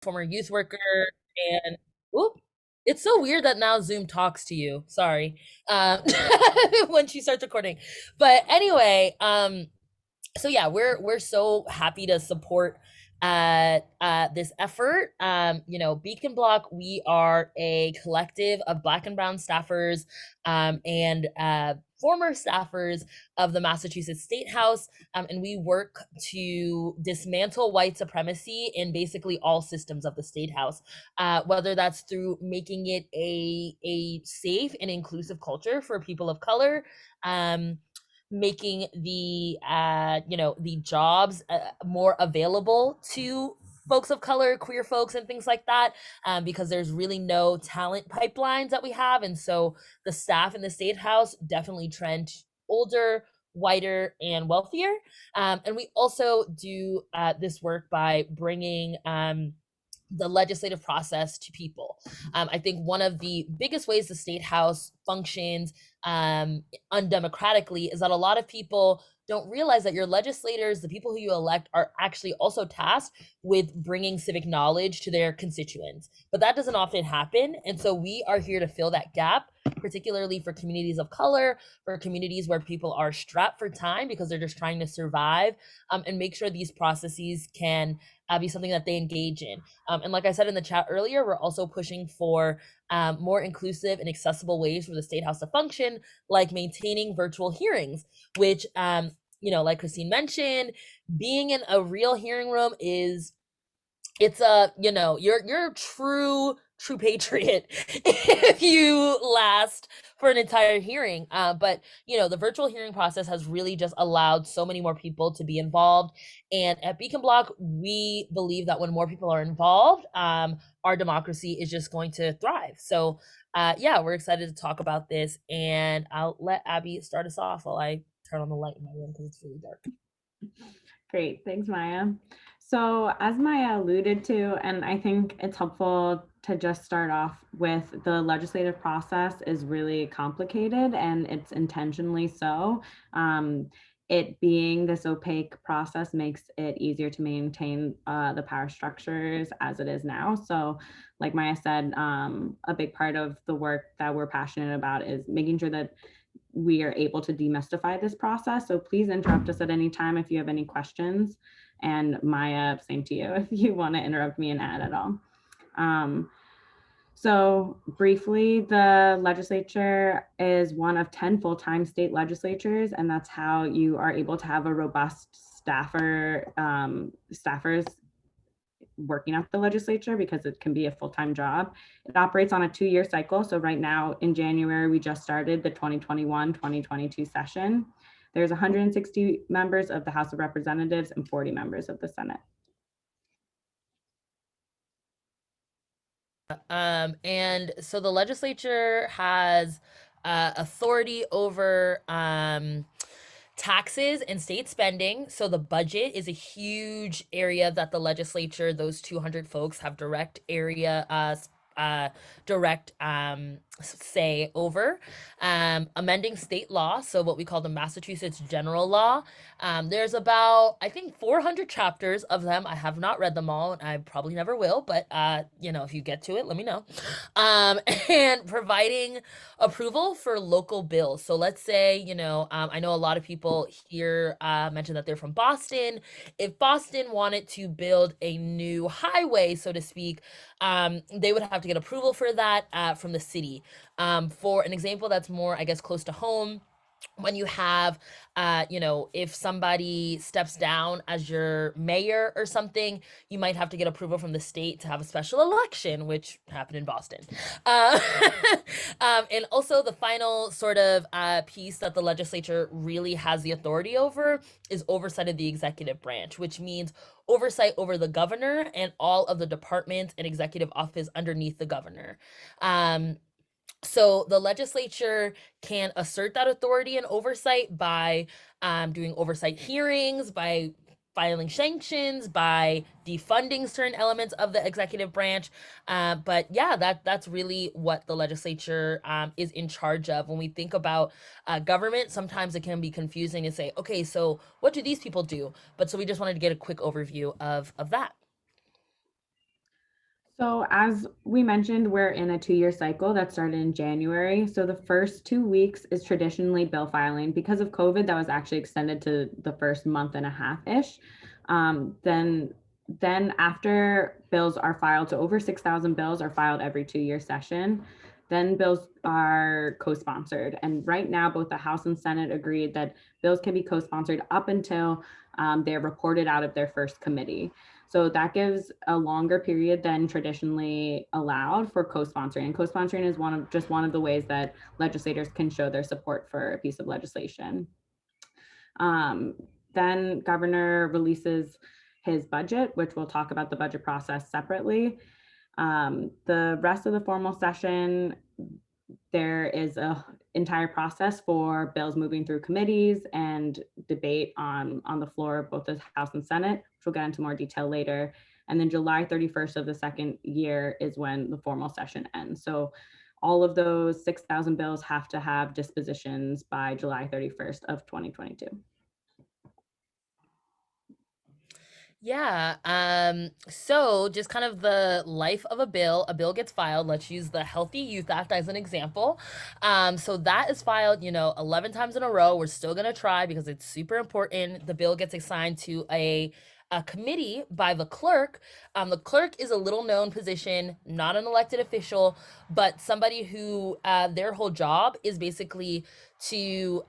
former youth worker, and oop, it's so weird that now Zoom talks to you. Sorry, when she starts recording. But anyway, so yeah, we're so happy to support this effort. Beacon Bloc, we are a collective of Black and brown staffers and former staffers of the Massachusetts State House, and we work to dismantle white supremacy in basically all systems of the State House, whether that's through making it a safe and inclusive culture for people of color, making the jobs more available to folks of color, queer folks, and things like that, because there's really no talent pipelines that we have, and so the staff in the State House definitely trend older, whiter, and wealthier. And we also do this work by bringing the legislative process to people. I think one of the biggest ways the State House functions undemocratically is that a lot of people don't realize that your legislators, the people who you elect, are actually also tasked with bringing civic knowledge to their constituents. But that doesn't often happen. And so we are here to fill that gap, particularly for communities of color, for communities where people are strapped for time because they're just trying to survive, and make sure these processes can be something that they engage in. And like I said in the chat earlier, we're also pushing for more inclusive and accessible ways for the State House to function, like maintaining virtual hearings, which, like Christine mentioned, being in a real hearing room is it's a you're a true patriot if you last for an entire hearing. But the virtual hearing process has really just allowed so many more people to be involved, and at Beacon Bloc we believe that when more people are involved, our democracy is just going to thrive. So yeah, we're excited to talk about this, and I'll let Abby start us off while I turn on the light in my room because it's really dark. Great, thanks, Maya. So as Maya alluded to, and I think it's helpful to just start off with, the legislative process is really complicated, and it's intentionally so. It being this opaque process makes it easier to maintain the power structures as it is now. So like Maya said, a big part of the work that we're passionate about is making sure that we are able to demystify this process. So please interrupt us at any time if you have any questions. And Maya, same to you if you want to interrupt me and add at all. So briefly, the legislature is one of 10 full-time state legislatures, and that's how you are able to have a robust staffers working at the legislature, because it can be a full-time job. It operates on a 2-year cycle. So right now in January, we just started the 2021-2022 session. There's 160 members of the House of Representatives and 40 members of the Senate. And so the legislature has authority over taxes and state spending. So the budget is a huge area that the legislature, those 200 folks, have direct say over. Amending state law, so what we call the Massachusetts general law. There's about, I think, 400 chapters of them. I have not read them all, and I probably never will, but if you get to it, let me know. And providing approval for local bills. So let's say, I know a lot of people here mentioned that they're from Boston. If Boston wanted to build a new highway, so to speak, they would have to get approval for that from the city. For an example that's more, I guess, close to home, when you have, if somebody steps down as your mayor or something, you might have to get approval from the state to have a special election, which happened in Boston. Uh, and also the final sort of piece that the legislature really has the authority over is oversight of the executive branch, which means oversight over the governor and all of the departments and executive office underneath the governor. So the legislature can assert that authority and oversight by doing oversight hearings, by filing sanctions, by defunding certain elements of the executive branch. But yeah, that's really what the legislature is in charge of. When we think about government, sometimes it can be confusing to say, okay, so what do these people do? But so we just wanted to get a quick overview of that. So, as we mentioned, we're in a 2-year cycle that started in January. So, the first 2 weeks is traditionally bill filing. Because of COVID, that was actually extended to the first month and a half ish. Then after bills are filed, so over 6,000 bills are filed every 2-year session. Then bills are co-sponsored, and right now both the House and Senate agreed that bills can be co-sponsored up until they're reported out of their first committee. So that gives a longer period than traditionally allowed for co-sponsoring. And co-sponsoring is one of the ways that legislators can show their support for a piece of legislation. Um, then governor releases his budget, which we'll talk about the budget process separately. The rest of the formal session, there is a entire process for bills moving through committees and debate on the floor of both the House and Senate, which we'll get into more detail later. And then July 31st of the second year is when the formal session ends. So all of those 6,000 bills have to have dispositions by July 31st of 2022. Yeah. So just kind of the life of a bill. A bill gets filed. Let's use the Healthy Youth Act as an example. So that is filed, 11 times in a row. We're still gonna try because it's super important. The bill gets assigned to a committee by the clerk. The clerk is a little known position, not an elected official, but somebody who their whole job is basically to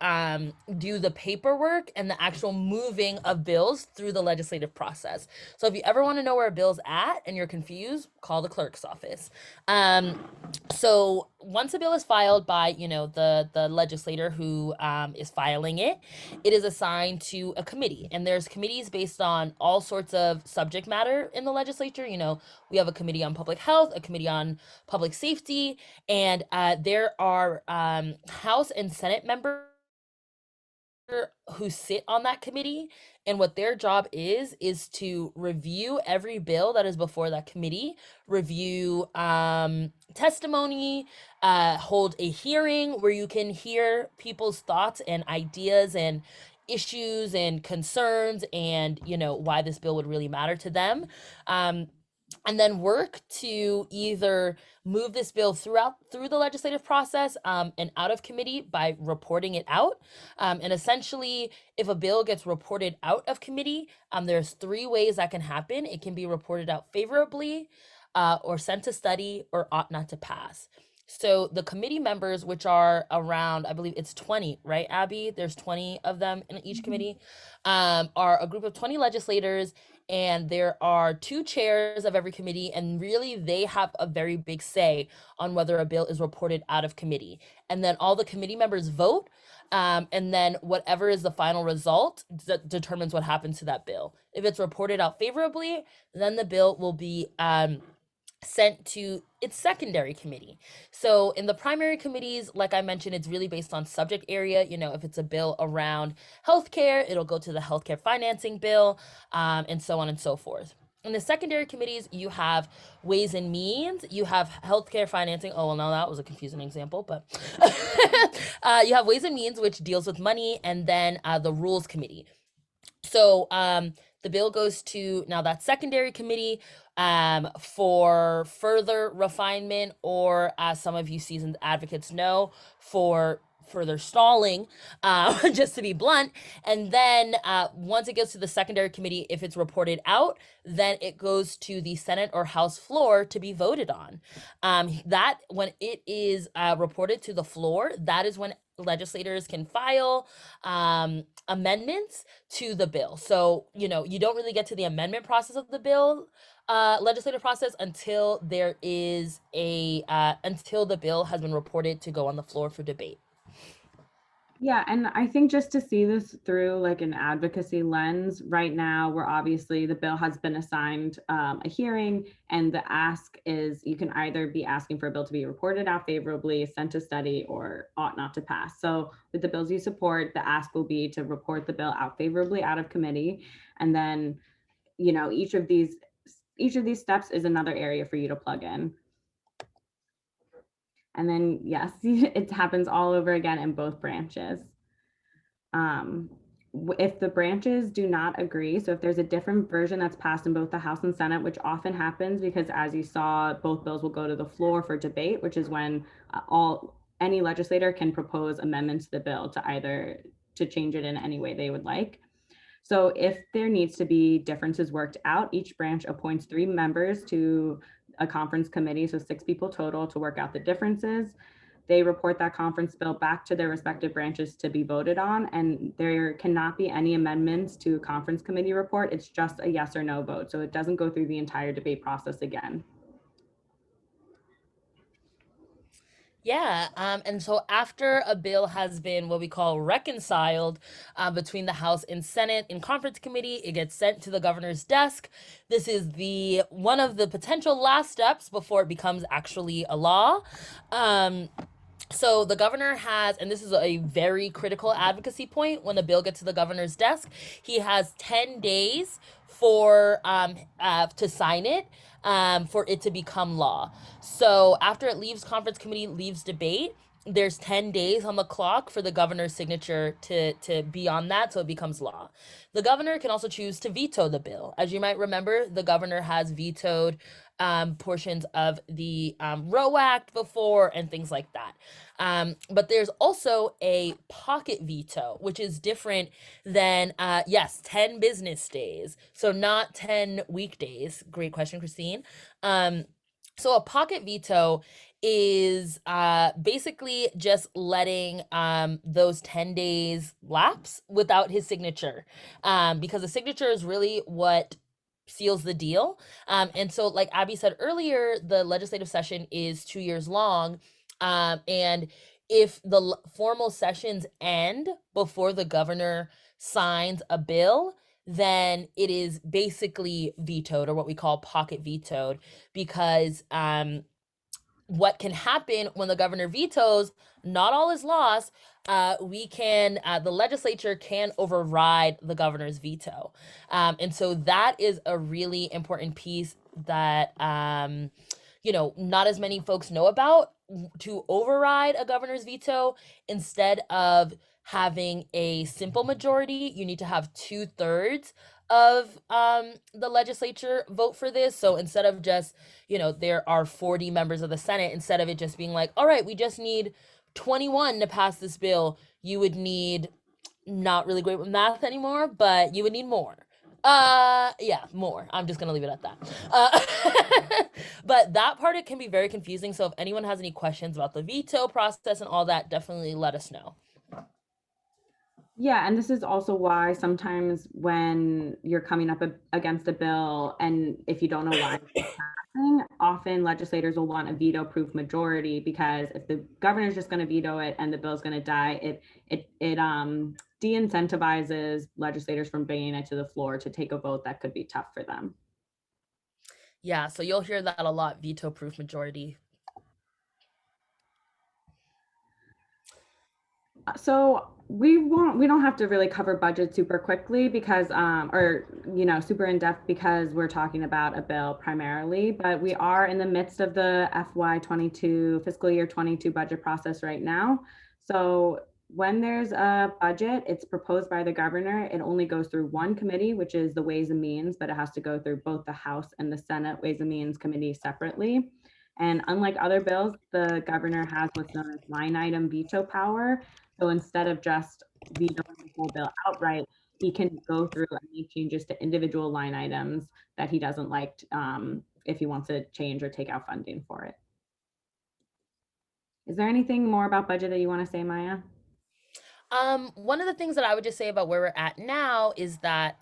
do the paperwork and the actual moving of bills through the legislative process. So if you ever want to know where a bill's at and you're confused, call the clerk's office. Um, so once a bill is filed by the legislator who is filing it, it is assigned to a committee, and there's committees based on all sorts of subject matter in the legislature. We have a committee on public health, a committee on public safety, and there are House and Senate members who sit on that committee, and what their job is to review every bill that is before that committee, review testimony, hold a hearing where you can hear people's thoughts and ideas and issues and concerns, and why this bill would really matter to them. um, and then work to either move this bill through the legislative process, and out of committee by reporting it out. And essentially, if a bill gets reported out of committee, there's three ways that can happen. It can be reported out favorably, or sent to study, or ought not to pass. So the committee members, which are around, I believe it's 20, right, Abby? There's 20 of them in each Mhm. committee, are a group of 20 legislators, and there are two chairs of every committee, and really they have a very big say on whether a bill is reported out of committee. And then all the committee members vote, and then whatever is the final result determines what happens to that bill. If it's reported out favorably, then the bill will be sent to its secondary committee. So in the primary committees, like I mentioned, it's really based on subject area. If it's a bill around healthcare, it'll go to the healthcare financing bill, and so on and so forth. In the secondary committees, you have Ways and Means, you have healthcare financing. Oh, well, no, that was a confusing example, but you have Ways and Means, which deals with money, and then the Rules Committee. So the bill goes to now that secondary committee for further refinement, or as some of you seasoned advocates know, for further stalling, just to be blunt. And then once it gets to the secondary committee, if it's reported out, then it goes to the Senate or House floor to be voted on. That when it is reported to the floor, that is when legislators can file amendments to the bill. So, you don't really get to the amendment process of the bill, legislative process, until there is until the bill has been reported to go on the floor for debate. Yeah, and I think just to see this through like an advocacy lens, right now, we're obviously the bill has been assigned a hearing, and the ask is you can either be asking for a bill to be reported out favorably, sent to study, or ought not to pass. So with the bills you support, the ask will be to report the bill out favorably out of committee, and then each of these steps is another area for you to plug in. And then yes, it happens all over again in both branches. Um, if the branches do not agree, so if there's a different version that's passed in both the House and Senate, which often happens because, as you saw, both bills will go to the floor for debate, which is when all any legislator can propose amendments to the bill to either to change it in any way they would like. So if there needs to be differences worked out, each branch appoints 3 members to a conference committee, so 6 people total, to work out the differences. They report that conference bill back to their respective branches to be voted on, and there cannot be any amendments to a conference committee report. It's just a yes or no vote, so it doesn't go through the entire debate process again. Yeah, and so after a bill has been what we call reconciled between the House and Senate in conference committee, it gets sent to the governor's desk. This is the one of the potential last steps before it becomes actually a law. Um, so the governor has, and this is a very critical advocacy point when the bill gets to the governor's desk, he has 10 days for to sign it for it to become law. So after it leaves conference committee, leaves debate, there's 10 days on the clock for the governor's signature to be on that so it becomes law. The governor can also choose to veto the bill. As you might remember, the governor has vetoed portions of the Roe Act before and things like that. But there's also a pocket veto, which is different than, yes, 10 business days. So not 10 weekdays. Great question, Christine. So a pocket veto is basically just letting those 10 days lapse without his signature, because the signature is really what seals the deal. And so, like Abby said earlier, the legislative session is 2 years long. And if the formal sessions end before the governor signs a bill, then it is basically vetoed, or what we call pocket vetoed, because what can happen when the governor vetoes, not all is lost. The legislature can override the governor's veto. And so that is a really important piece that, not as many folks know about. To override a governor's veto, instead of having a simple majority, you need to have 2/3 of the legislature vote for this. So instead of just, there are 40 members of the Senate, instead of it just being like, all right, we just need 21 to pass this bill, you would need, not really great with math anymore, but you would need more. Yeah, more. I'm just gonna leave it at that. But that part, it can be very confusing. So if anyone has any questions about the veto process and all that, definitely let us know. Yeah, and this is also why sometimes when you're coming up against a bill and if you don't know why it's passing, often legislators will want a veto-proof majority, because if the governor's just going to veto it and the bill's going to die, it de-incentivizes legislators from bringing it to the floor to take a vote that could be tough for them. Yeah, so you'll hear that a lot, veto proof majority. So we don't have to really cover budget super quickly because or super in depth, because we're talking about a bill primarily, but we are in the midst of the FY22 fiscal year 22 budget process right now. So when there's a budget, it's proposed by the governor. It only goes through one committee, which is the Ways and Means, but it has to go through both the House and the Senate Ways and Means committee separately. And unlike other bills, the governor has what's known as line item veto power. So instead of just vetoing the whole bill outright, he can go through and make changes to individual line items that he doesn't like, if he wants to change or take out funding for it. Is there anything more about budget that you want to say, Maya? One of the things that I would just say about where we're at now is that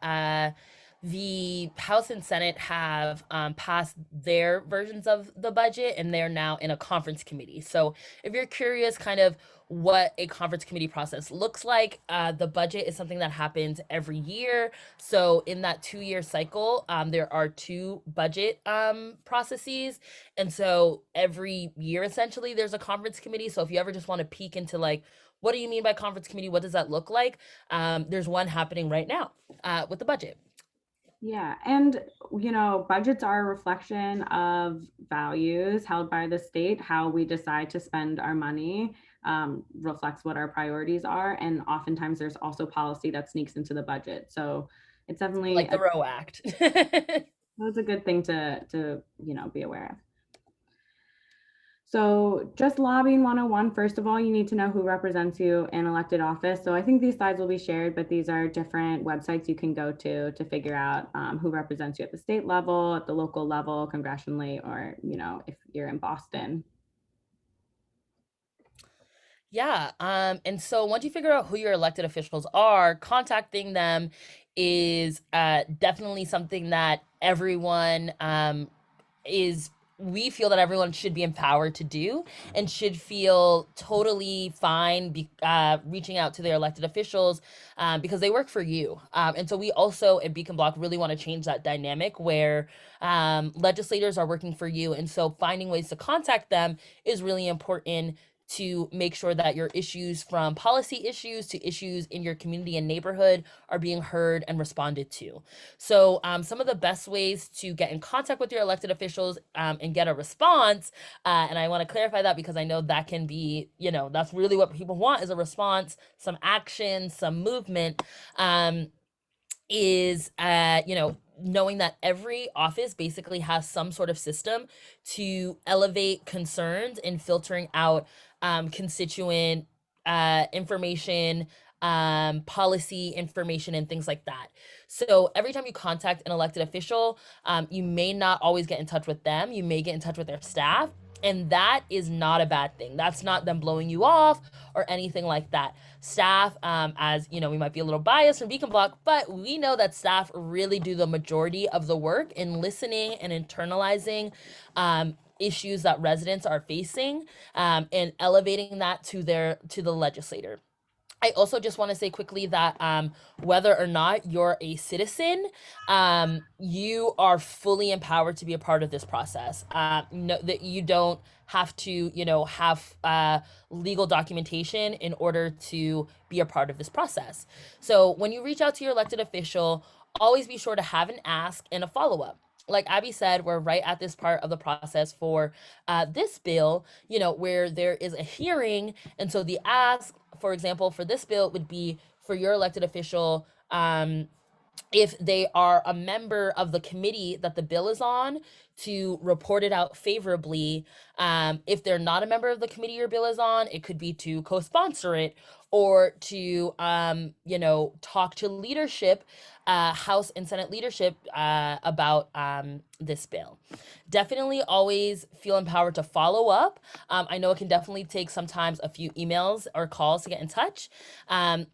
the House and Senate have passed their versions of the budget, and they're now in a conference committee. So if you're curious kind of what a conference committee process looks like, the budget is something that happens every year. So in that 2-year cycle, there are 2 budget processes. And so every year, essentially, there's a conference committee. So if you ever just want to peek into like, what do you mean by conference committee? What does that look like? There's one happening right now with the budget. Yeah, and budgets are a reflection of values held by the state. How we decide to spend our money reflects what our priorities are, and oftentimes there's also policy that sneaks into the budget. So it's definitely Like the Roe Act. that's a good thing to be aware of. So just lobbying 101, first of all, you need to know who represents you in elected office. So I think these slides will be shared, but these are different websites you can go to figure out who represents you at the state level, at the local level, congressionally, or, if you're in Boston. Yeah, and so once you figure out who your elected officials are, contacting them is definitely something that everyone is we feel that everyone should be empowered to do and should feel totally fine reaching out to their elected officials because they work for you. And so we also at Beacon Bloc really want to change that dynamic where legislators are working for you. And so finding ways to contact them is really important to make sure that your issues, from policy issues to issues in your community and neighborhood, are being heard and responded to. So, some of the best ways to get in contact with your elected officials and get a response, and I want to clarify that because I know that can be, that's really what people want, is a response, some action, some movement. Is knowing that every office basically has some sort of system to elevate concerns and filtering out constituent information, policy information, and things like that. So every time you contact an elected official, you may not always get in touch with them. You may get in touch with their staff. And that is not a bad thing. That's not them blowing you off or anything like that. Staff, as you know, we might be a little biased from Beacon Bloc, but we know that staff really do the majority of the work in listening and internalizing issues that residents are facing, and elevating that to the legislator. I also just want to say quickly that whether or not you're a citizen, you are fully empowered to be a part of this process. No, that you don't have to, have legal documentation in order to be a part of this process. So when you reach out to your elected official, always be sure to have an ask and a follow up. Like Abby said, we're right at this part of the process for this bill, where there is a hearing. And so the ask, for example, for this bill would be for your elected official, if they are a member of the committee that the bill is on, to report it out favorably. If they're not a member of the committee your bill is on, it could be to co-sponsor it or to, talk to leadership, House and Senate leadership, about this bill. Definitely always feel empowered to follow up. I know it can definitely take sometimes a few emails or calls to get in touch. And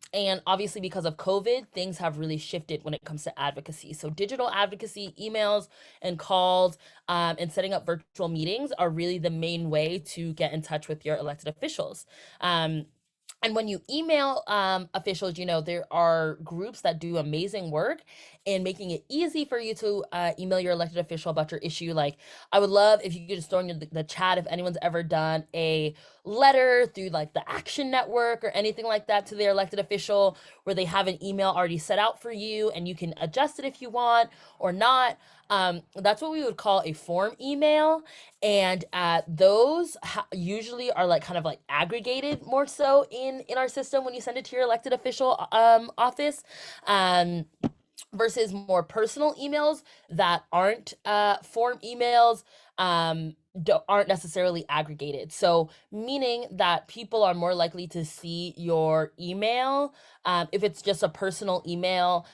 obviously, because of COVID, things have really shifted when it comes to advocacy. So, digital advocacy, emails, and calls, and setting up virtual meetings are really the main way to get in touch with your elected officials. And when you email officials, there are groups that do amazing work in making it easy for you to email your elected official about your issue. Like, I would love if you could just throw in the chat if anyone's ever done a letter through like the Action Network or anything like that to their elected official, where they have an email already set out for you and you can adjust it if you want or not. That's what we would call a form email, and those usually are like kind of like aggregated more so in our system when you send it to your elected official office, versus more personal emails that aren't form emails, aren't necessarily aggregated. So meaning that people are more likely to see your email if it's just a personal email.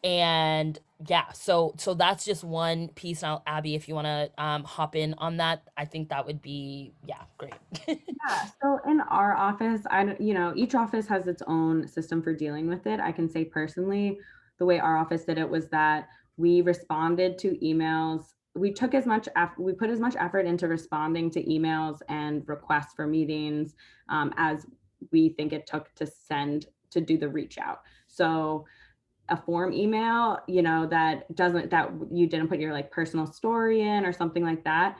And yeah, so that's just one piece. Now, Abby, if you want to hop in on that, I think that would be, yeah, great. Yeah. So in our office, each office has its own system for dealing with it. I can say personally, the way our office did it was that we responded to emails. We put as much effort into responding to emails and requests for meetings as we think it took to do the reach out. So a form email, that you didn't put your like personal story in or something like that,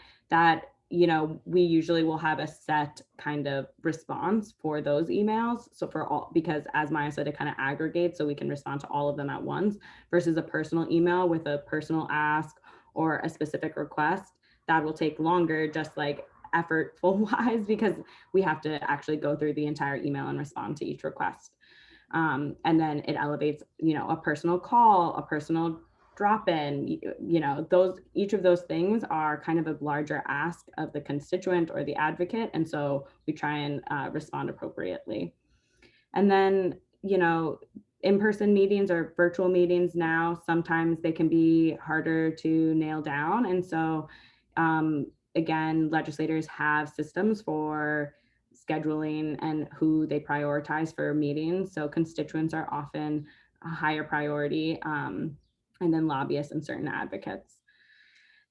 we usually will have a set kind of response for those emails. So for all, because as Maya said, it kind of aggregates so we can respond to all of them at once versus a personal email with a personal ask or a specific request that will take longer, just like effortful wise, because we have to actually go through the entire email and respond to each request. And then it elevates, a personal call, a personal drop in, those, each of those things are kind of a larger ask of the constituent or the advocate. And so we try and respond appropriately. And then, in-person meetings or virtual meetings now, sometimes they can be harder to nail down. And so, again, legislators have systems for scheduling and who they prioritize for meetings. So constituents are often a higher priority, and then lobbyists and certain advocates.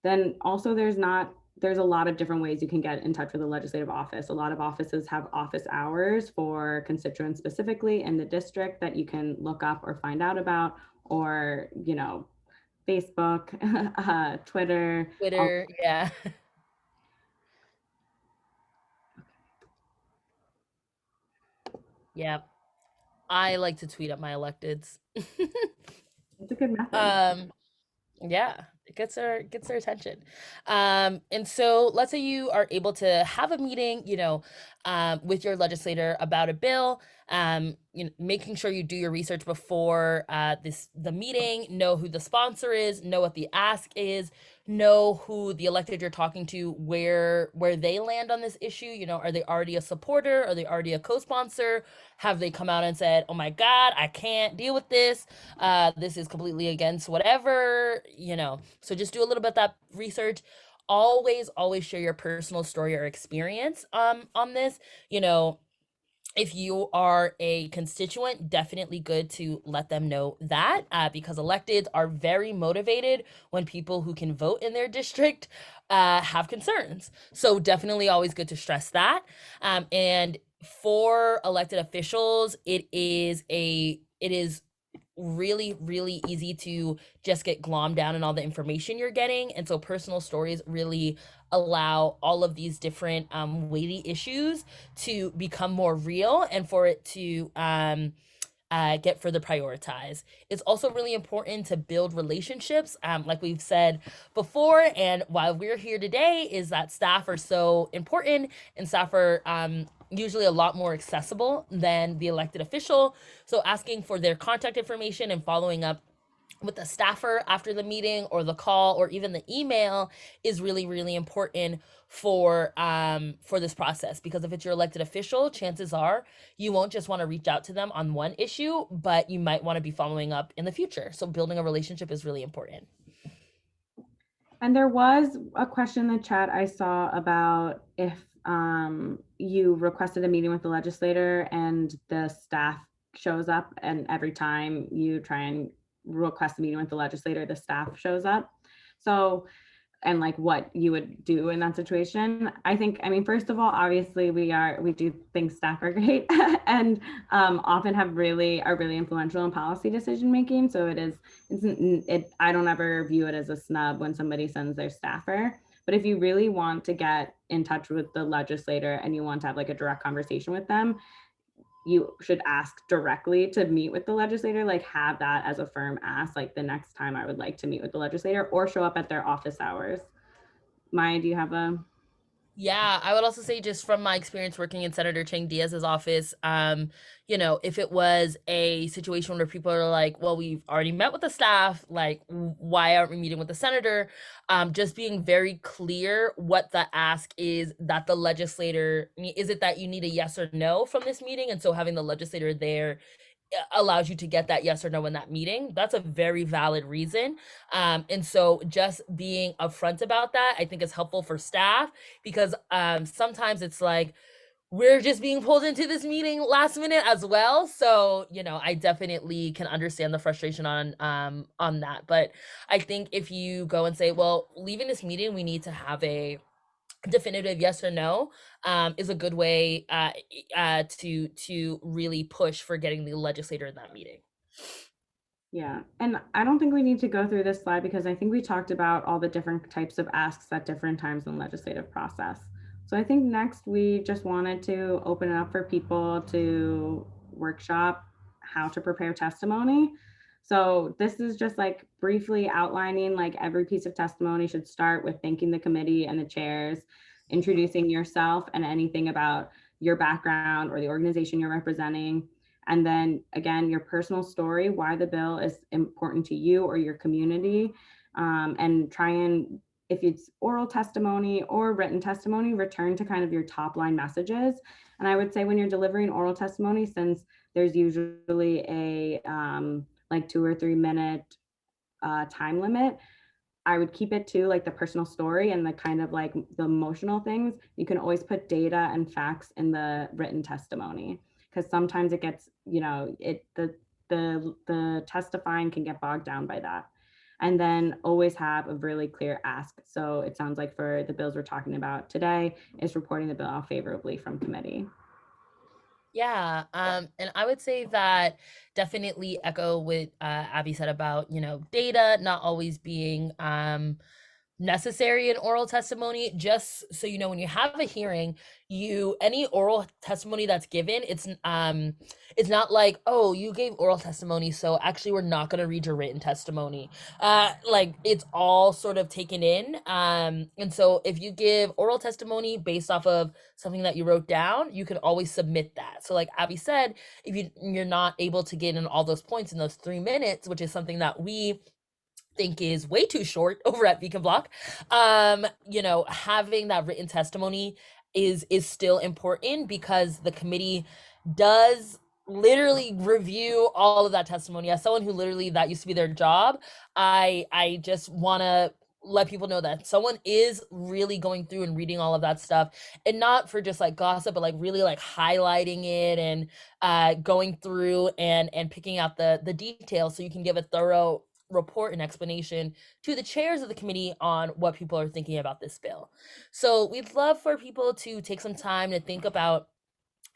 Then also there's a lot of different ways you can get in touch with the legislative office. A lot of offices have office hours for constituents specifically in the district that you can look up or find out about, or, Facebook, Twitter. Twitter, yeah. Yeah. I like to tweet at my electeds. It's a good method. um Yeah, it gets their attention. And so let's say you are able to have a meeting, with your legislator about a bill. Making sure you do your research before the meeting, know who the sponsor is, know what the ask is, know who the elected you're talking to, where they land on this issue. Are they already a supporter? Are they already a co-sponsor? Have they come out and said, "Oh my God, I can't deal with this. This is completely against whatever." So just do a little bit of that research. Always share your personal story or experience on this. you know if you are a constituent, definitely good to let them know that, because electeds are very motivated when people who can vote in their district have concerns. So definitely always good to stress that. And for elected officials, it is really, really easy to just get glommed down in all the information you're getting. And so personal stories really allow all of these different weighty issues to become more real and for it to get further prioritized. It's also really important to build relationships, like we've said before. And why we're here today is that staff are so important, and staff are usually a lot more accessible than the elected official. So asking for their contact information and following up with the staffer after the meeting or the call or even the email is really, really important for this process, because if it's your elected official, chances are you won't just want to reach out to them on one issue, but you might want to be following up in the future. So building a relationship is really important. And there was a question in the chat I saw about if you requested a meeting with the legislator and the staff shows up, and every time you try and request a meeting with the legislator, the staff shows up. So, and like what you would do in that situation. I mean, first of all, obviously we do think staff are great and often are really influential in policy decision making. So I don't ever view it as a snub when somebody sends their staffer. But if you really want to get in touch with the legislator and you want to have like a direct conversation with them, you should ask directly to meet with the legislator, like have that as a firm ask, like the next time I would like to meet with the legislator, or show up at their office hours. Maya, do you have a? Yeah, I would also say, just from my experience working in Senator Chang Diaz's office, if it was a situation where people are like, well, we've already met with the staff, like, why aren't we meeting with the senator? Just being very clear what the ask is that the legislator, is it that you need a yes or no from this meeting? And so having the legislator there allows you to get that yes or no in that meeting. That's a very valid reason. And so just being upfront about that, I think, is helpful for staff, because sometimes it's like, we're just being pulled into this meeting last minute as well. So, I definitely can understand the frustration on that. But I think if you go and say, well, leaving this meeting, we need to have a definitive yes or no, is a good way to really push for getting the legislator in that meeting. Yeah. And I don't think we need to go through this slide because I think we talked about all the different types of asks at different times in the legislative process. So I think next we just wanted to open it up for people to workshop how to prepare testimony. So this is just like briefly outlining like every piece of testimony should start with thanking the committee and the chairs, introducing yourself and anything about your background or the organization you're representing, and then again, your personal story, why the bill is important to you or your community, and try and, if it's oral testimony or written testimony, return to kind of your top line messages. And I would say when you're delivering oral testimony, since there's usually a like 2 or 3 minute time limit, I would keep it to like the personal story and the kind of like the emotional things. You can always put data and facts in the written testimony because sometimes it gets, the testifying can get bogged down by that. And then always have a really clear ask. So it sounds like for the bills we're talking about today is reporting the bill favorably from committee. Yeah, and I would say that definitely echo what Abby said about, data not always being necessary in oral testimony. Just so you know, when you have a hearing, you any oral testimony that's given, it's not like, oh, you gave oral testimony, so actually we're not going to read your written testimony. Like it's all sort of taken in. And so if you give oral testimony based off of something that you wrote down, you can always submit that. So like Abby said, if you're not able to get in all those points in those 3 minutes, which is something that we think is way too short over at Beacon Block, having that written testimony is still important because the committee does literally review all of that testimony. As someone who literally that used to be their job, I just want to let people know that someone is really going through and reading all of that stuff, and not for just like gossip, but like really like highlighting it and going through and picking out the details so you can give a thorough report and explanation to the chairs of the committee on what people are thinking about this bill. So we'd love for people to take some time to think about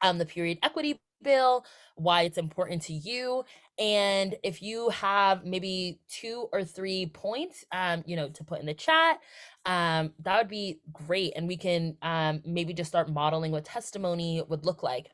the period equity bill, why it's important to you, and if you have maybe 2 or 3 points, to put in the chat, that would be great, and we can maybe just start modeling what testimony would look like.